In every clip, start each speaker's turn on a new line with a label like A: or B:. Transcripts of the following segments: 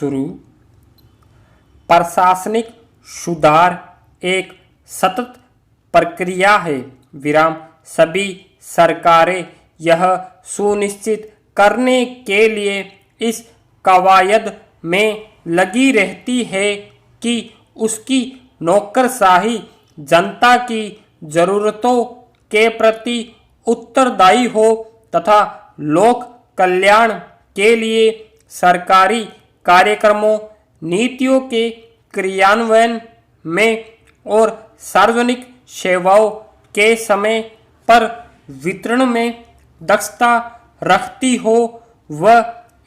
A: शुरू। प्रशासनिक सुधार एक सतत प्रक्रिया है विराम। सभी सरकारें यह सुनिश्चित करने के लिए इस कवायद में लगी रहती है कि उसकी नौकरशाही जनता की जरूरतों के प्रति उत्तरदायी हो तथा लोक कल्याण के लिए सरकारी कार्यक्रमों, नीतियों के क्रियान्वयन में और सार्वजनिक सेवाओं के समय पर वितरण में दक्षता रखती हो व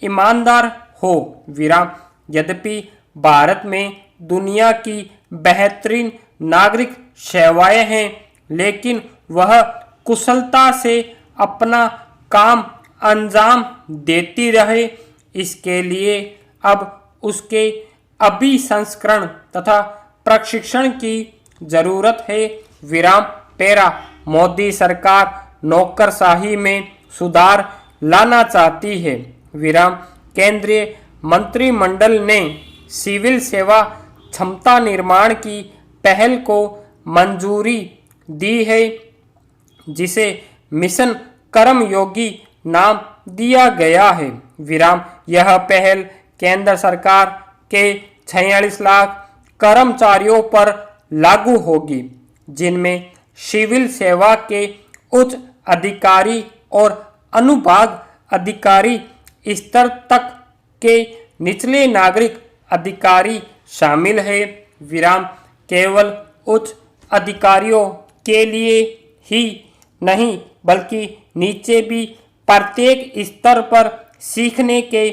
A: ईमानदार हो विराम। यद्यपि भारत में दुनिया की बेहतरीन नागरिक सेवाएं हैं, लेकिन वह कुशलता से अपना काम अंजाम देती रहे, इसके लिए अब उसके अभिसंस्करण तथा प्रशिक्षण की जरूरत है विराम। पैरा मोदी सरकार नौकरशाही में सुधार लाना चाहती है विराम। केंद्रीय मंत्रिमंडल ने सिविल सेवा क्षमता निर्माण की पहल को मंजूरी दी है, जिसे मिशन कर्मयोगी नाम दिया गया है विराम। यह पहल केंद्र सरकार के 46 लाख कर्मचारियों पर लागू होगी, जिनमें सिविल सेवा के उच्च अधिकारी और अनुभाग अधिकारी स्तर तक के निचले नागरिक अधिकारी शामिल है विराम। केवल उच्च अधिकारियों के लिए ही नहीं बल्कि नीचे भी प्रत्येक स्तर पर सीखने के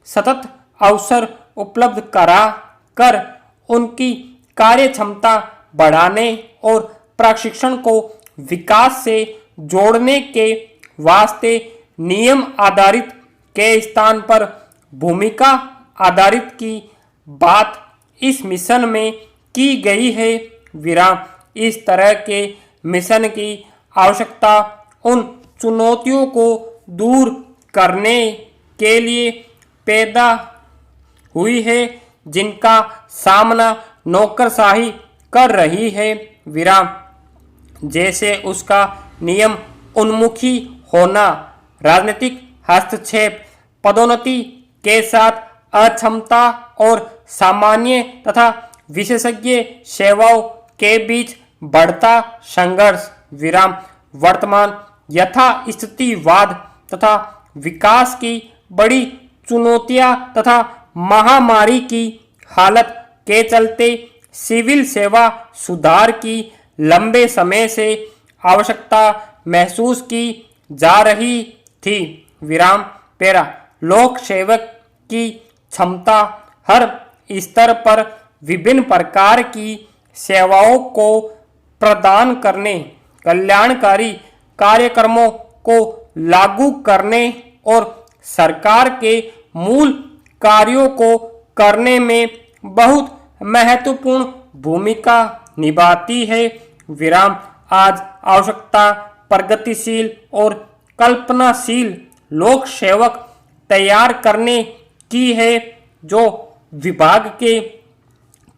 A: सतत अवसर उपलब्ध करा कर उनकी कार्य क्षमता बढ़ाने और प्रशिक्षण को विकास से जोड़ने के वास्ते नियम आधारित के स्थान पर भूमिका आधारित की बात इस मिशन में की गई है विराम। इस तरह के मिशन की आवश्यकता उन चुनौतियों को दूर करने के लिए पैदा हुई है जिनका सामना नौकरशाही कर रही है विराम, जैसे उसका नियम उन्मुखी होना, राजनीतिक हस्तक्षेप, पदोन्नति के साथ अक्षमता और सामान्य तथा विशेषज्ञ सेवाओं के बीच बढ़ता संघर्ष विराम। वर्तमान यथास्थितिवाद तथा विकास की बड़ी चुनौतियां तथा महामारी की हालत के चलते सिविल सेवा सुधार की लंबे समय से आवश्यकता महसूस की जा रही थी विराम। पैरा लोक सेवक की क्षमता हर स्तर पर विभिन्न प्रकार की सेवाओं को प्रदान करने, कल्याणकारी कार्यक्रमों को लागू करने और सरकार के मूल कार्यों को करने में बहुत महत्वपूर्ण भूमिका निभाती है विराम। आज आवश्यकता प्रगतिशील और कल्पनाशील लोक सेवक तैयार करने की है, जो विभाग के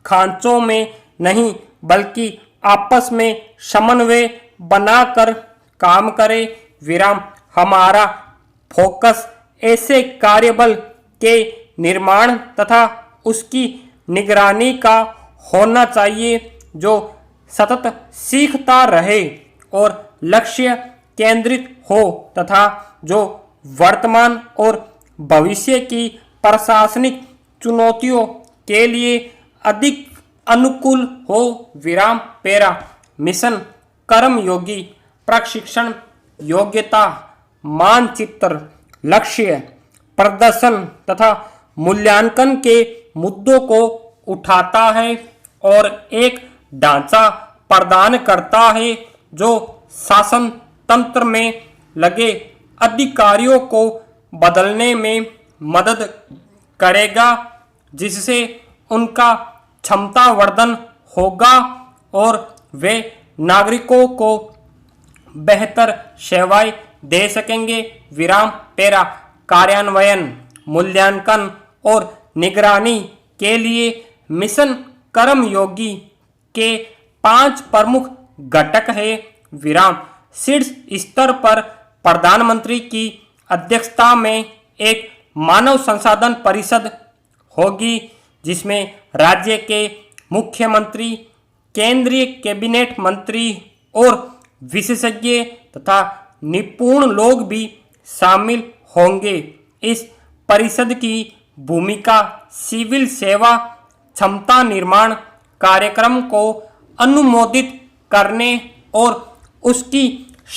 A: खांचों में नहीं बल्कि आपस में समन्वय बनाकर काम करे विराम। हमारा फोकस ऐसे कार्यबल के निर्माण तथा उसकी निगरानी का होना चाहिए जो सतत सीखता रहे और लक्ष्य केंद्रित हो तथा जो वर्तमान और भविष्य की प्रशासनिक चुनौतियों के लिए अधिक अनुकूल हो विराम। पैरा मिशन कर्मयोगी प्रशिक्षण योग्यता मानचित्र, लक्ष्य, प्रदर्शन तथा मूल्यांकन के मुद्दों को उठाता है और एक ढांचा प्रदान करता है जो शासन तंत्र में लगे अधिकारियों को बदलने में मदद करेगा, जिससे उनका क्षमतावर्धन होगा और वे नागरिकों को बेहतर सेवाएं दे सकेंगे विराम। पैरा कार्यान्वयन, मूल्यांकन और निगरानी के लिए मिशन कर्मयोगी के 5 प्रमुख घटक है। विराम शीर्ष स्तर पर प्रधानमंत्री की अध्यक्षता में एक मानव संसाधन परिषद होगी, जिसमें राज्य के मुख्यमंत्री, केंद्रीय कैबिनेट मंत्री और विशेषज्ञ तथा निपुण लोग भी शामिल होंगे। इस परिषद की भूमिका सिविल सेवा क्षमता निर्माण कार्यक्रम को अनुमोदित करने और उसकी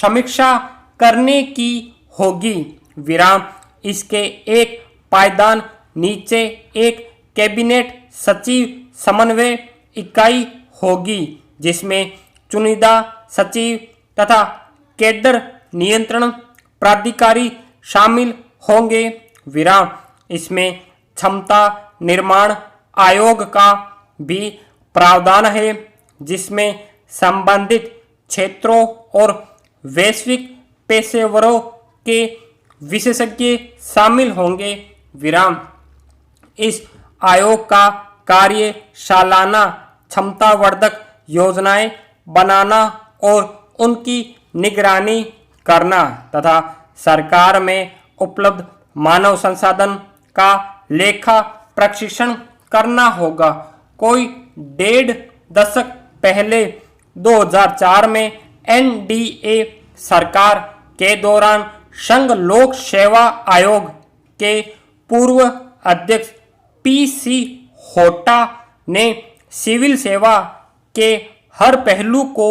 A: समीक्षा करने की होगी। विराम इसके एक पायदान नीचे एक कैबिनेट सचिव समन्वय इकाई होगी, जिसमें चुनिंदा सचिव तथा कैडर नियंत्रण प्राधिकारी शामिल होंगे। विराम इसमें क्षमता निर्माण आयोग का भी प्रावधान है, जिसमें संबंधित क्षेत्रों और वैश्विक पेशेवरों के विशेषज्ञ शामिल होंगे। विराम इस आयोग का कार्य सालाना क्षमतावर्धक योजनाएं बनाना और उनकी निगरानी करना तथा सरकार में उपलब्ध मानव संसाधन का लेखा प्रशिक्षण करना होगा। कोई 1.5 दशक पहले 2004 में एनडीए सरकार के दौरान संघ लोक सेवा आयोग के पूर्व अध्यक्ष पीसी होटा ने सिविल सेवा के हर पहलू को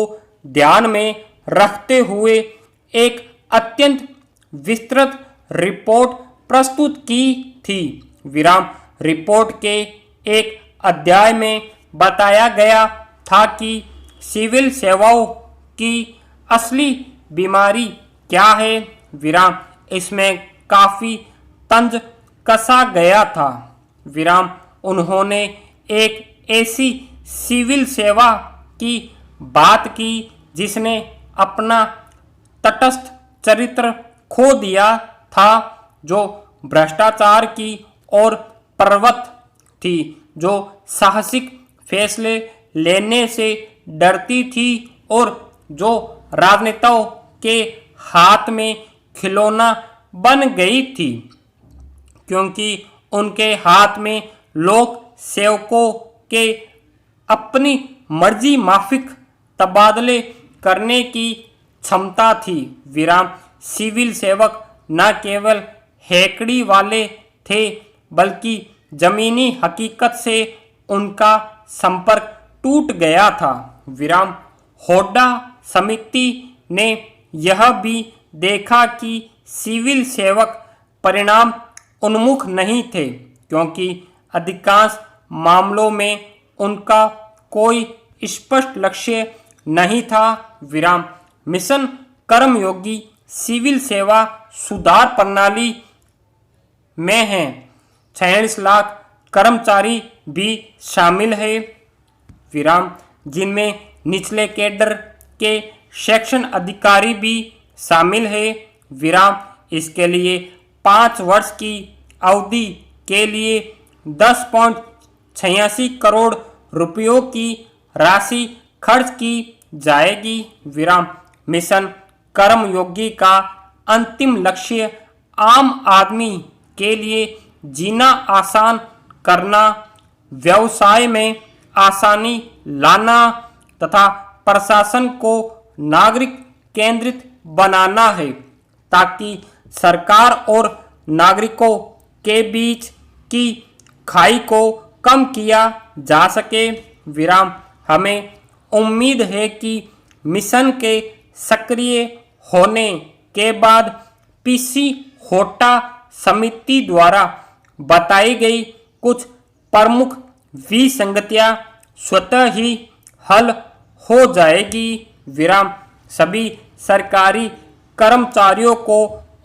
A: ध्यान में रखते हुए एक अत्यंत विस्तृत रिपोर्ट प्रस्तुत की थी। विराम रिपोर्ट के एक अध्याय में बताया गया था कि सिविल सेवाओं की असली बीमारी क्या है। विराम इसमें काफी तंज कसा गया था। विराम उन्होंने एक ऐसी सिविल सेवा की बात की जिसने अपना तटस्थ चरित्र खो दिया था, जो भ्रष्टाचार की ओर प्रवृत्त थी, जो साहसिक फैसले लेने से डरती थी और जो राजनेताओं के हाथ में खिलौना बन गई थी, क्योंकि उनके हाथ में लोक सेवकों के अपनी मर्जी माफिक तबादले करने की क्षमता थी। विराम सिविल सेवक न केवल हैकड़ी वाले थे, बल्कि जमीनी हकीकत से उनका संपर्क टूट गया था। विराम होड्डा समिति ने यह भी देखा कि सिविल सेवक परिणाम उन्मुख नहीं थे, क्योंकि अधिकांश मामलों में उनका कोई स्पष्ट लक्ष्य नहीं था। विराम मिशन कर्मयोगी सिविल सेवा सुधार प्रणाली में हैं। 46 लाख कर्मचारी भी शामिल है। विराम जिनमें निचले कैडर के सेक्शन अधिकारी भी शामिल है। विराम इसके लिए 5 वर्ष की अवधि के लिए 10.86 करोड़ रुपयों की राशि खर्च की जाएगी। विराम मिशन कर्मयोगी का अंतिम लक्ष्य आम आदमी के लिए जीना आसान करना, व्यवसाय में आसानी लाना तथा प्रशासन को नागरिक केंद्रित बनाना है, ताकि सरकार और नागरिकों के बीच की खाई को कम किया जा सके। विराम हमें उम्मीद है कि मिशन के सक्रिय होने के बाद पीसी होटा समिति द्वारा बताई गई कुछ प्रमुख विसंगतियां स्वतः ही हल हो जाएगी। विराम सभी सरकारी कर्मचारियों को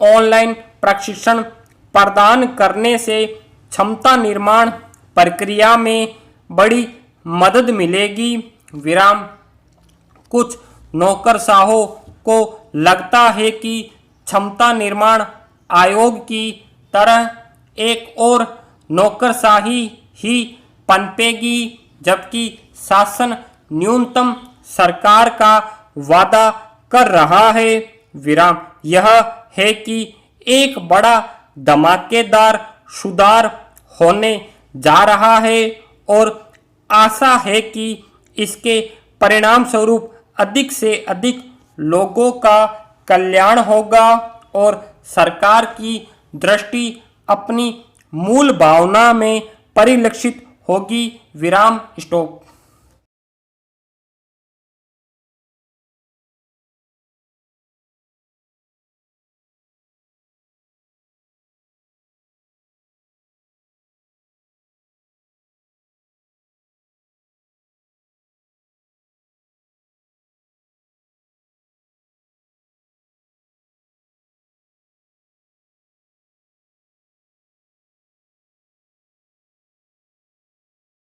A: ऑनलाइन प्रशिक्षण प्रदान करने से क्षमता निर्माण प्रक्रिया में बड़ी मदद मिलेगी। विराम कुछ नौकरशाहों को लगता है कि क्षमता निर्माण आयोग की तरह एक और नौकरशाही ही पनपेगी, जबकि शासन न्यूनतम सरकार का वादा कर रहा है। विराम। यह है कि एक बड़ा धमाकेदार सुधार होने जा रहा है और आशा है कि इसके परिणाम स्वरूप अधिक से अधिक लोगों का कल्याण होगा और सरकार की दृष्टि अपनी मूल भावना में परिलक्षित होगी। विराम। स्टॉप।